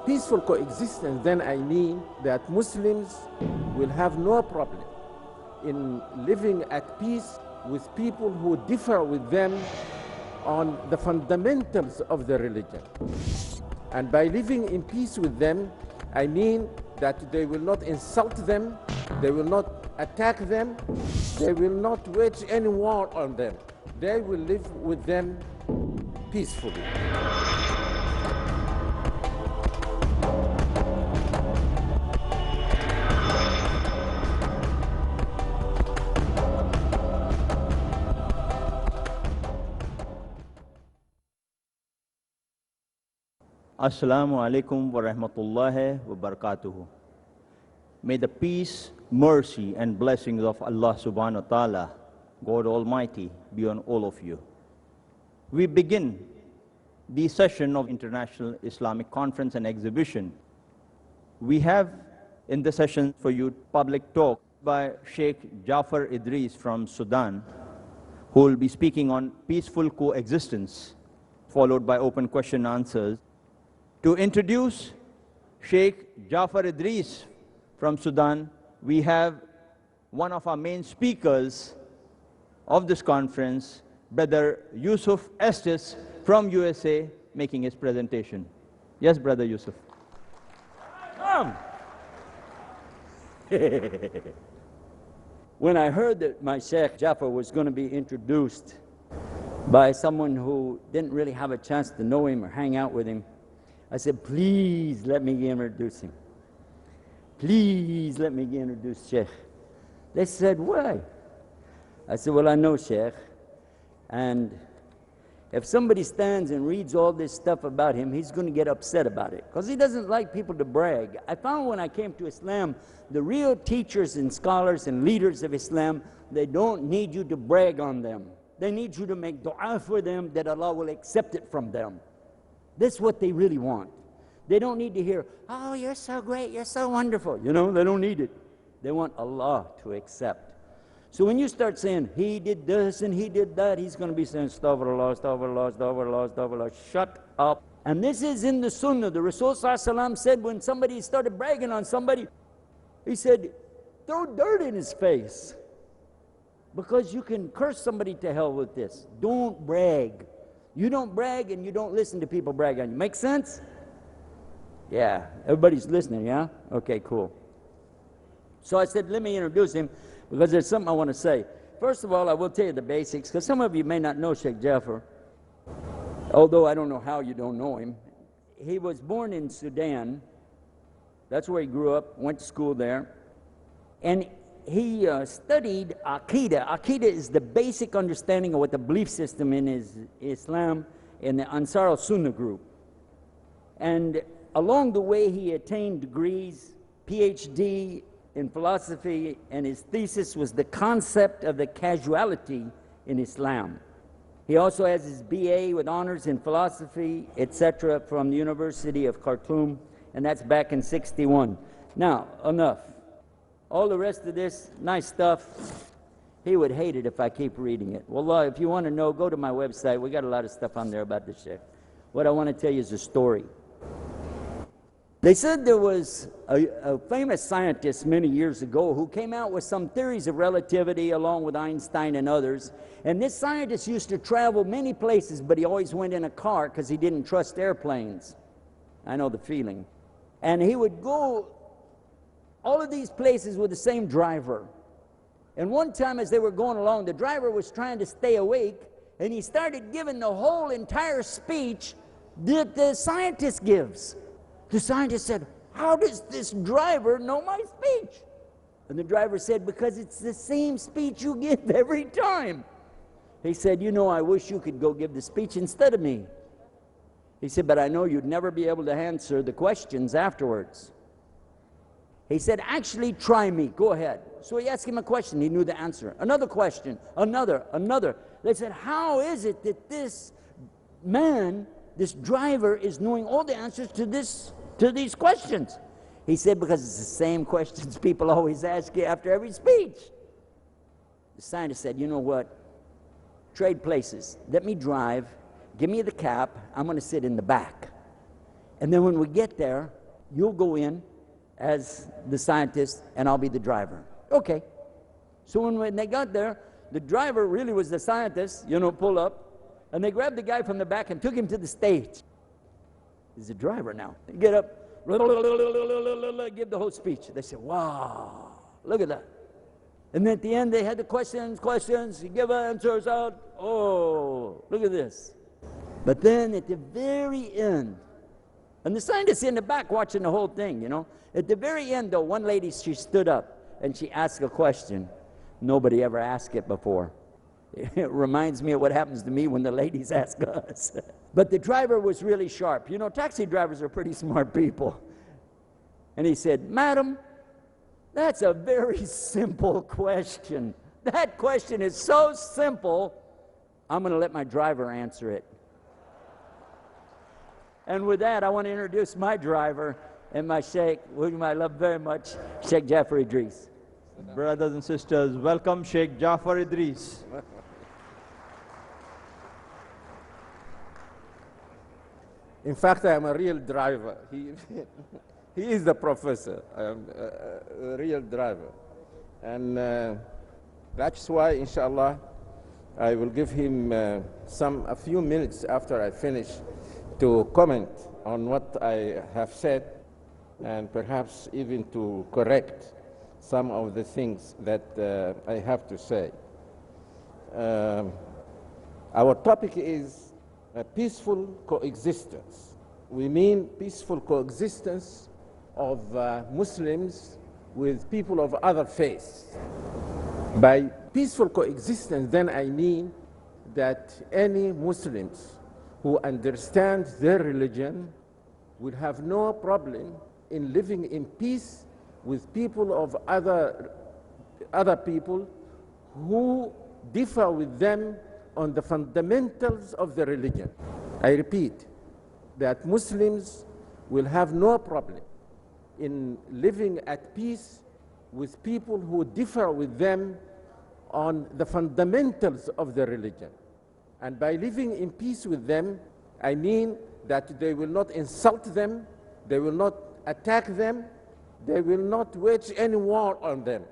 peaceful coexistence, then I mean that Muslims will have no problem in living at peace with people who differ with them on the fundamentals of the religion. And by living in peace with them, I mean that they will not insult them, they will not attack them, they will not wage any war on them. They will live with them peacefully. Assalamu alaikum wa rahmatullahi wa barakatuhu. May the peace, mercy and blessings of Allah subhanahu wa ta'ala, God Almighty, be on all of you. We begin the session of International Islamic Conference and Exhibition. We have in the session for you public talk by Sheikh Jafar Idrees from Sudan, who will be speaking on peaceful coexistence, followed by open question and answers. To introduce Sheikh Jafar Idrees from Sudan, we have one of our main speakers of this conference, Brother Yusuf Estes from USA, making his presentation. Yes, Brother Yusuf. When I heard that my Sheikh Jafar was going to be introduced by someone who didn't really have a chance to know him or hang out with him, I said, please let me introduce him. Please let me introduce Sheikh. They said, why? I said, well, I know Sheikh, and if somebody stands and reads all this stuff about him, he's going to get upset about it, because he doesn't like people to brag. I found when I came to Islam, the real teachers and scholars and leaders of Islam, they don't need you to brag on them. They need you to make dua for them that Allah will accept it from them. That's what they really want. They don't need to hear, oh, you're so great, you're so wonderful. You know, they don't need it. They want Allah to accept. So when you start saying, he did this and he did that, he's going to be saying, astaghfirullah, astaghfirullah, astaghfirullah, astaghfirullah. Shut up. And this is in the Sunnah. The Rasul said when somebody started bragging on somebody, he said, throw dirt in his face, because you can curse somebody to hell with this. Don't brag. You don't brag and you don't listen to people brag on you. Make sense? Yeah, everybody's listening, yeah? Okay, cool. So I said, let me introduce him, because there's something I want to say. First of all, I will tell you the basics, because some of you may not know Sheikh Jafar, although I don't know how you don't know him. He was born in Sudan. That's where he grew up, went to school there. And he studied Aqidah. Aqidah is the basic understanding of what the belief system in is Islam in the Ansar al-Sunnah group. And along the way, he attained degrees, PhD in philosophy, and his thesis was the concept of the casuality in Islam. He also has his BA with honors in philosophy, etc., from the University of Khartoum, and that's back in '61. Now, enough. All the rest of this, nice stuff, he would hate it if I keep reading it. Wallah, if you want to know, go to my website. We got a lot of stuff on there about the Sheikh. What I want to tell you is a story. They said there was a famous scientist many years ago who came out with some theories of relativity along with Einstein and others. And this scientist used to travel many places, but he always went in a car because he didn't trust airplanes. I know the feeling. And he would go all of these places with the same driver. And one time as they were going along, the driver was trying to stay awake, and he started giving the whole entire speech that the scientist gives. The scientist said, how does this driver know my speech? And the driver said, because it's the same speech you give every time. He said, you know, I wish you could go give the speech instead of me. He said, but I know you'd never be able to answer the questions afterwards. He said, actually, try me. Go ahead. So he asked him a question. He knew the answer. Another question. Another. They said, how is it that this man, this driver, is knowing all the answers to these questions? He said, because it's the same questions people always ask you after every speech. The scientist said, you know what? Trade places. Let me drive. Give me the cap. I'm going to sit in the back. And then when we get there, you'll go in as the scientist and I'll be the driver. Okay. So when they got there, the driver really was the scientist, pull up, and they grabbed the guy from the back and took him to the stage. He's the driver now. Get up, give the whole speech. They said, wow, look at that. And then at the end, they had the questions, you give answers out. Oh, look at this. But then at the very end, and the scientists in the back watching the whole thing, At the very end, though, one lady, she stood up and she asked a question. Nobody ever asked it before. It reminds me of what happens to me when the ladies ask us. But the driver was really sharp. Taxi drivers are pretty smart people. And he said, "Madam, that's a very simple question. That question is so simple, I'm going to let my driver answer it." And with that, I want to introduce my driver and my sheikh, whom I love very much, Sheikh Jafar Idrees. Brothers and sisters, welcome Sheikh Jafar Idrees. In fact, I am a real driver. He is the professor. I am a real driver. And that's why, inshallah, I will give him a few minutes after I finish to comment on what I have said and perhaps even to correct some of the things that I have to say. Our topic is a peaceful coexistence. We mean peaceful coexistence of Muslims with people of other faiths. By peaceful coexistence, then I mean that any Muslims who understand their religion will have no problem in living in peace with people of other people who differ with them on the fundamentals of the religion. I repeat that Muslims will have no problem in living at peace with people who differ with them on the fundamentals of the religion. And by living in peace with them, I mean that they will not insult them, they will not attack them, they will not wage any war on them.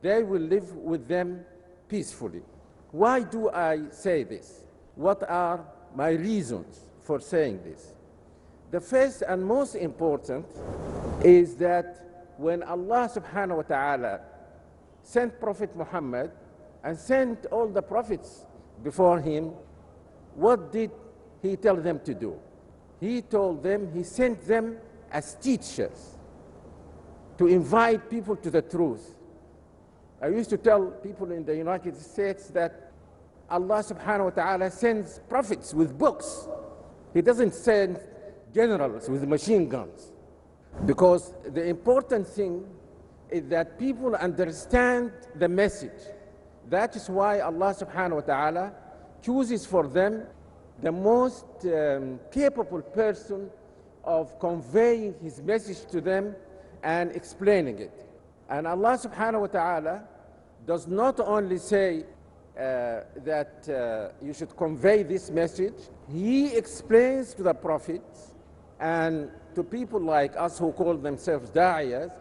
They will live with them peacefully. Why do I say this? What are my reasons for saying this? The first and most important is that when Allah subhanahu wa ta'ala sent Prophet Muhammad and sent all the prophets before him, what did he tell them to do? He told them, he sent them as teachers to invite people to the truth. I used to tell people in the United States that Allah subhanahu wa ta'ala sends prophets with books. He doesn't send generals with machine guns. Because the important thing is that people understand the message. That is why Allah subhanahu wa ta'ala chooses for them the most capable person of conveying his message to them and explaining it. And Allah subhanahu wa ta'ala does not only say that you should convey this message, he explains to the prophets and to people like us who call themselves da'iyas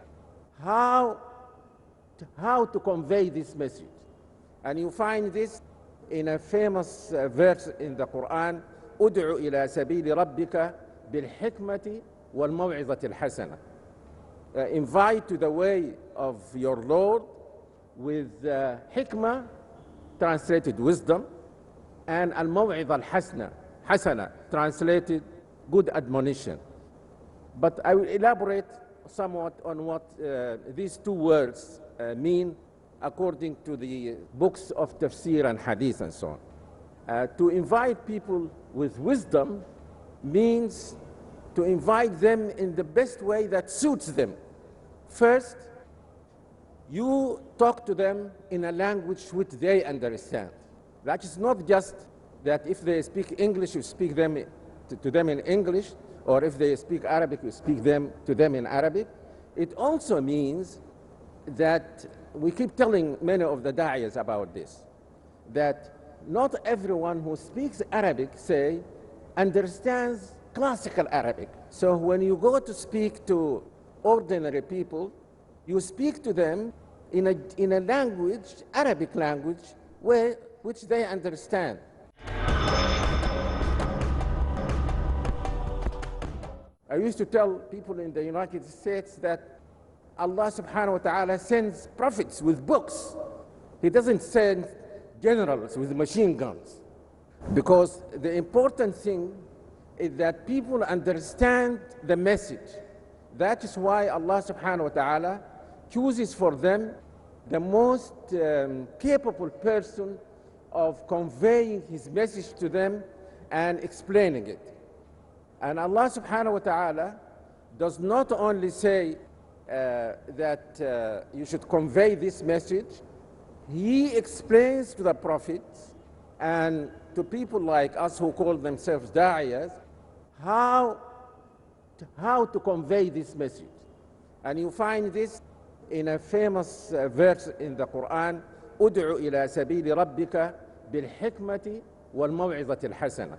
how to convey this message. And you find this in a famous verse in the Quran, "Ud'u ila sabili rabbika bil-hikmati wal-maw'izati al-hasana." Invite to the way of your Lord with hikmah, translated wisdom, and al-maw'izah al-hasana, translated good admonition. But I will elaborate somewhat on what these two words mean according to the books of tafsir and hadith and so on. To invite people with wisdom means to invite them in the best way that suits them. First, you talk to them in a language which they understand. That is not just that if they speak English, you speak to them in English, or if they speak Arabic, you speak to them in Arabic. It also means that we keep telling many of the da'iyas about this, that not everyone who speaks Arabic, say, understands classical Arabic. So when you go to speak to ordinary people, you speak to them in a language, Arabic language, which they understand. I used to tell people in the United States that Allah subhanahu wa ta'ala sends prophets with books. He doesn't send generals with machine guns. Because the important thing is that people understand the message. That is why Allah subhanahu wa ta'ala chooses for them the most capable person of conveying his message to them and explaining it. And Allah subhanahu wa ta'ala does not only say that you should convey this message, He explains to the prophets and to people like us who call themselves da'iyas how to convey this message. And you find this in a famous verse in the Quran, "Ud'u ila sabili rabbika bil-hikmati wal-maw'izati al-hasana."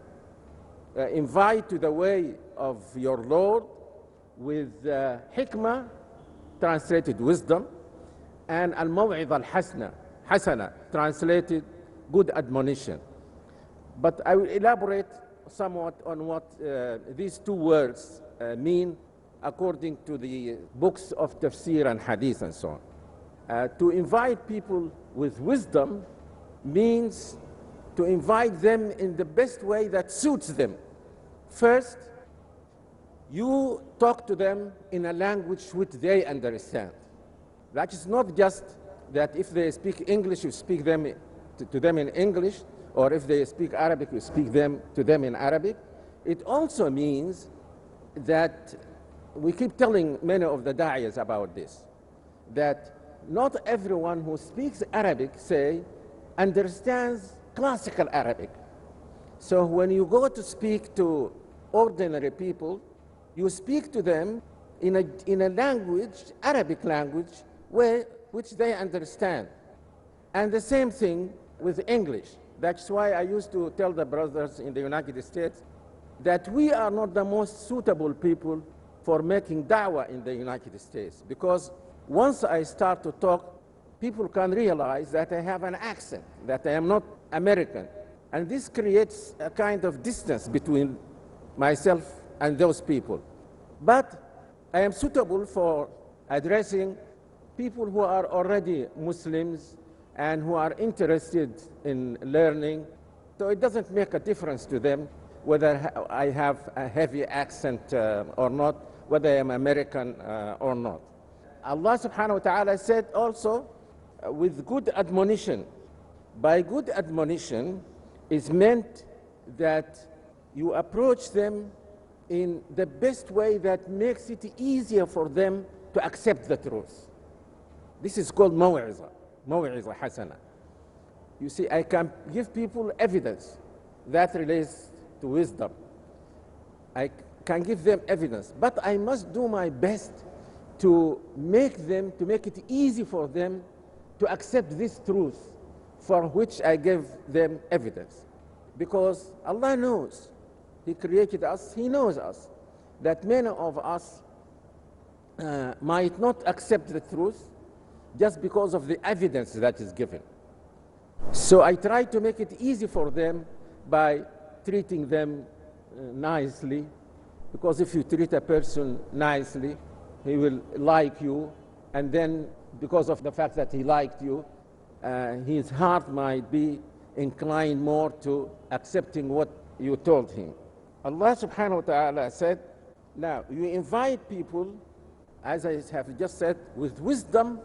Invite to the way of your Lord with hikmah, translated wisdom, and al-maw'izah al-hasana, translated good admonition. But I will elaborate somewhat on what these two words mean according to the books of tafsir and hadith and so on. To invite people with wisdom means to invite them in the best way that suits them. First, you talk to them in a language which they understand. That is not just that if they speak English, you speak to them in English, or if they speak Arabic, you speak to them in Arabic. It also means that we keep telling many of the da'iyas about this, that not everyone who speaks Arabic, say, understands classical Arabic. So when you go to speak to ordinary people, you speak to them in a language, Arabic language, which they understand. And the same thing with English. That's why I used to tell the brothers in the United States that we are not the most suitable people for making da'wah in the United States. Because once I start to talk, people can realize that I have an accent, that I am not American. And this creates a kind of distance between myself and those people. But I am suitable for addressing people who are already Muslims and who are interested in learning. So it doesn't make a difference to them whether I have a heavy accent or not, whether I am American or not. Allah subhanahu wa ta'ala said also, with good admonition. By good admonition is meant that you approach them in the best way that makes it easier for them to accept the truth. This is called maw'izah hasana. You see, I can give people evidence that relates to wisdom. I can give them evidence, but I must do my best to make it easy for them to accept this truth for which I give them evidence. Because Allah knows, He created us, He knows us, that many of us might not accept the truth just because of the evidence that is given. So I try to make it easy for them by treating them nicely, because if you treat a person nicely, he will like you, and then because of the fact that he liked you, his heart might be inclined more to accepting what you told him. Allah subhanahu wa ta'ala said, now you invite people, as I have just said, with wisdom,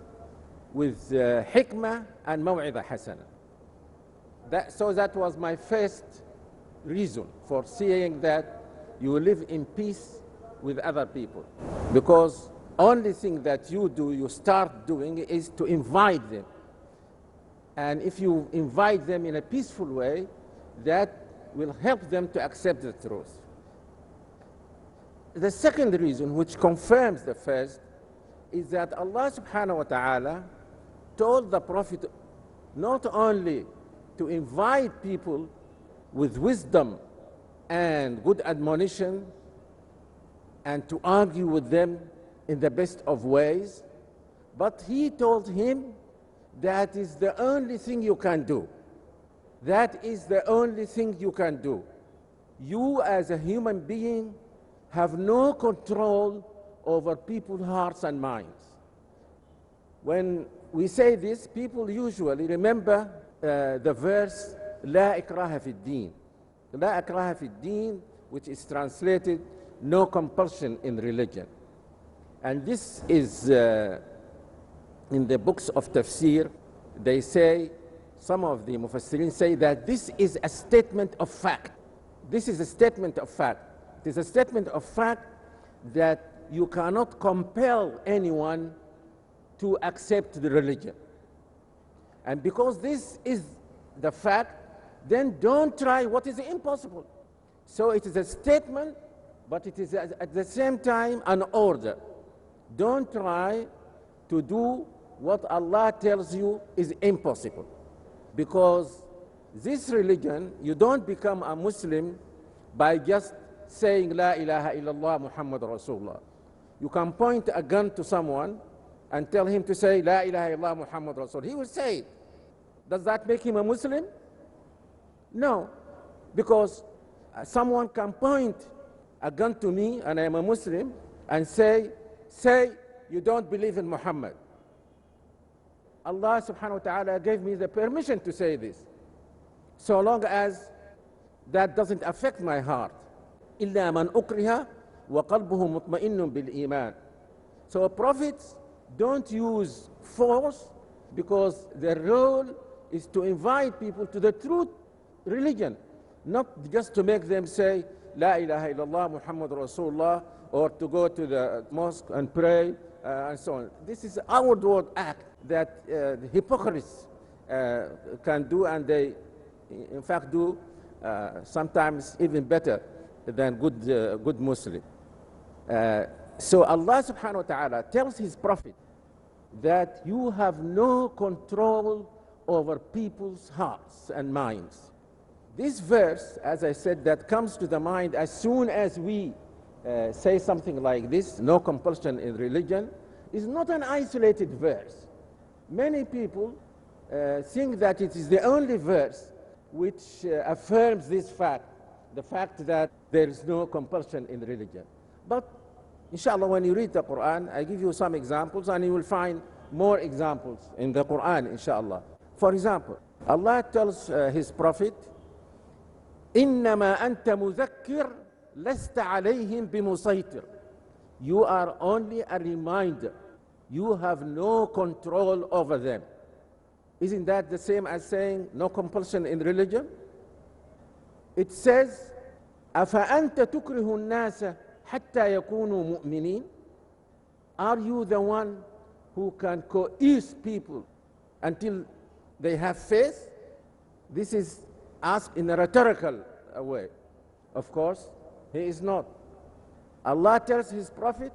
with hikmah and maw'idah hasana. So that was my first reason for saying that you live in peace with other people. Because only thing that you start doing is to invite them. And if you invite them in a peaceful way, that will help them to accept the truth. The second reason, which confirms the first, is that Allah subhanahu wa ta'ala told the Prophet not only to invite people with wisdom and good admonition and to argue with them in the best of ways. But he told him that is the only thing you can do. That is the only thing you can do. You as a human being have no control over people's hearts and minds. When we say this, people usually remember the verse, لا إكراه في الدين. لا إكراه في الدين, which is translated, no compulsion in religion. And this is, in the books of tafsir, they say, some of the mufassirin say that this is a statement of fact. This is a statement of fact. It is a statement of fact that you cannot compel anyone to accept the religion. And because this is the fact, then don't try what is impossible. So it is a statement, but it is at the same time an order. Don't try to do what Allah tells you is impossible. Because this religion, you don't become a Muslim by just saying La ilaha illallah Muhammad Rasulullah. You can point a gun to someone and tell him to say La ilaha illallah Muhammad Rasulullah. He will say it. Does that make him a Muslim? No, because someone can point a gun to me and I am a Muslim and say you don't believe in Muhammad. Allah subhanahu wa ta'ala gave me the permission to say this, so long as that doesn't affect my heart. إِلَّا مَنْ أُكْرِهَ وَقَلْبُهُ مُطْمَئِنٌ بِالْإِيمَانِ. So prophets don't use force, because their role is to invite people to the true religion, not just to make them say La ilaha illallah Muhammad Rasulullah, or to go to the mosque and pray and so on. This is an outward act that the hypocrites can do, and they in fact do sometimes even better than good Muslim. So Allah subhanahu wa ta'ala tells his prophet that you have no control over people's hearts and minds. This verse, as I said, that comes to the mind as soon as we say something like this, no compulsion in religion, is not an isolated verse. Many people think that it is the only verse which affirms this fact, the fact that there is no compulsion in religion. But inshallah, when you read the Quran, I give you some examples, and you will find more examples in the Quran, inshallah. For example, Allah tells his prophet, إِنَّمَا أَنْتَ مُذَكِّرٌ لَسْتَ عَلَيْهِمْ بِمُسَيْطِرٍ. You are only a reminder. You have no control over them. Isn't that the same as saying no compulsion in religion? It says, أَفَأَنْتَ تُكْرِهُ النَّاسَ حَتَّى يَكُونُوا مُؤْمِنِينَ. Are you the one who can coerce people until they have faith? This is asked in a rhetorical way. Of course, he is not. Allah tells his prophet,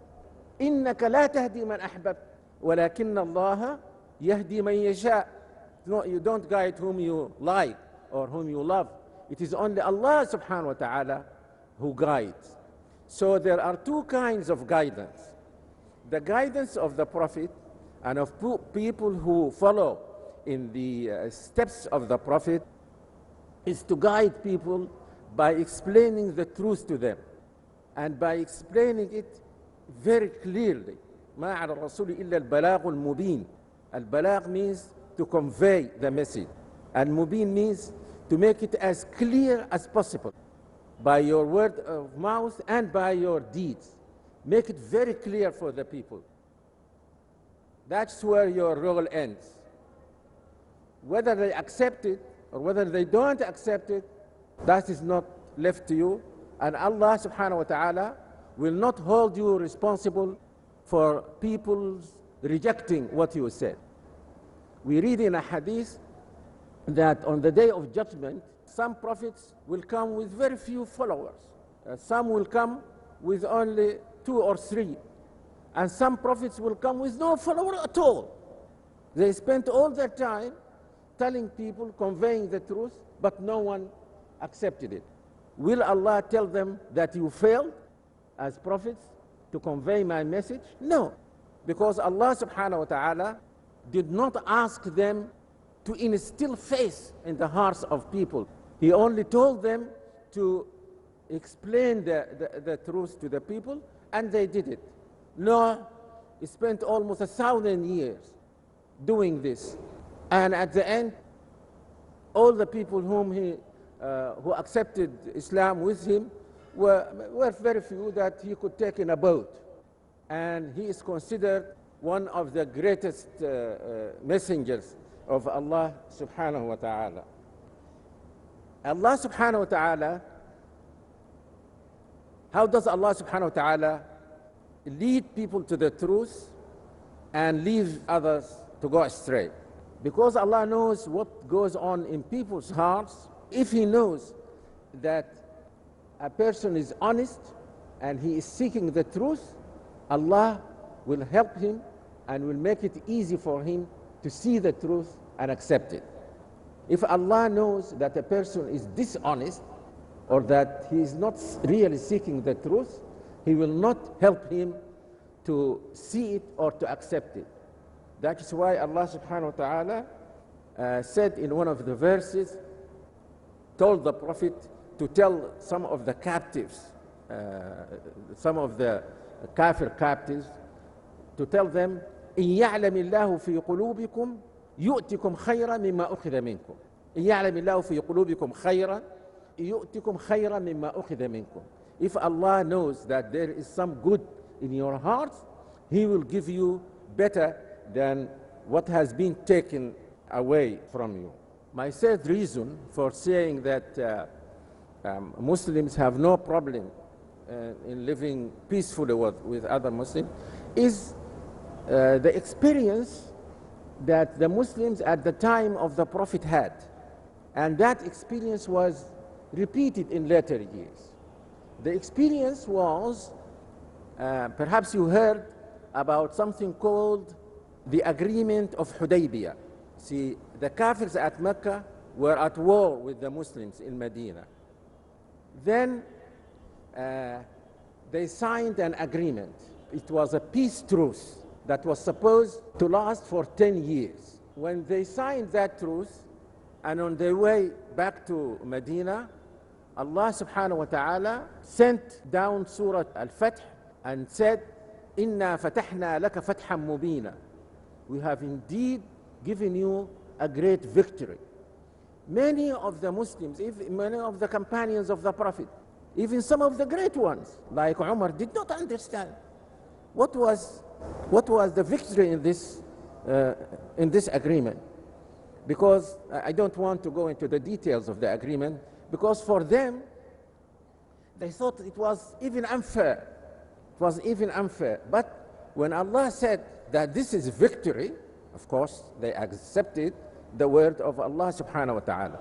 إِنَّكَ لَا تَهْدِي مَنْ أَحْبَبْتَ وَلَكِنَّ اللَّهَ يَهْدِي مَنْ يَشَاءُ. No, you don't guide whom you like or whom you love. It is only Allah subhanahu wa ta'ala who guides. So there are two kinds of guidance. The guidance of the prophet and of people who follow in the steps of the prophet is to guide people by explaining the truth to them, and by explaining it very clearly. ما على الرسول إلا البلاغ المبين. البلاغ means to convey the message, and mubin means to make it as clear as possible by your word of mouth and by your deeds. Make it very clear for the people. That's where your role ends. Whether they accept it or whether they don't accept it, that is not left to you, and Allah subhanahu wa ta'ala will not hold you responsible for people's rejecting what you said. We read in a hadith that on the day of judgment, some prophets will come with very few followers. Some will come with only 2 or 3. And some prophets will come with no follower at all. They spent all their time telling people, conveying the truth, but no one accepted it. Will Allah tell them that you failed as prophets to convey my message? No, because Allah subhanahu wa ta'ala did not ask them to instill faith in the hearts of people. He only told them to explain the truth to the people, and they did it. Noah spent almost 1,000 years doing this, and at the end, all the people who accepted Islam with him were very few that he could take in a boat, and he is considered one of the greatest messengers of Allah subhanahu wa ta'ala. Allah subhanahu wa ta'ala, how does Allah subhanahu wa ta'ala lead people to the truth and leave others to go astray? Because Allah knows what goes on in people's hearts. If He knows that a person is honest and he is seeking the truth, Allah will help him and will make it easy for him to see the truth and accept it. If Allah knows that a person is dishonest or that he is not really seeking the truth, He will not help him to see it or to accept it. That is why Allah subhanahu wa ta'ala said in one of the verses, told the Prophet to tell some of the captives, some of the kafir captives, to tell them, إن يعلم الله في قلوبكم يؤتكم خيرا مما أخذ منكم. إن يعلم الله في قلوبكم خيرا يؤتكم خيرا مما أخذ منكم. If Allah knows that there is some good in your heart, He will give you better than what has been taken away from you. My third reason for saying that Muslims have no problem in living peacefully with other Muslims is the experience that the Muslims at the time of the Prophet had. And that experience was repeated in later years. The experience was, perhaps you heard about something called the Agreement of Hudaybiyah. See, the Kafirs at Mecca were at war with the Muslims in Medina. Then they signed an agreement. It was a peace truce that was supposed to last for 10 years. When they signed that truce, and on their way back to Medina, Allah subhanahu wa ta'ala sent down Surah Al-Fath and said, إِنَّا فَتَحْنَا لَكَ فَتْحًا مُبِينًا. We have indeed given you a great victory. Many of the Muslims, many of the companions of the Prophet, even some of the great ones, like Umar, did not understand what was the victory in this agreement. Because I don't want to go into the details of the agreement, because for them, they thought it was even unfair. It was even unfair. But when Allah said that this is victory, of course, they accepted the word of Allah subhanahu wa ta'ala.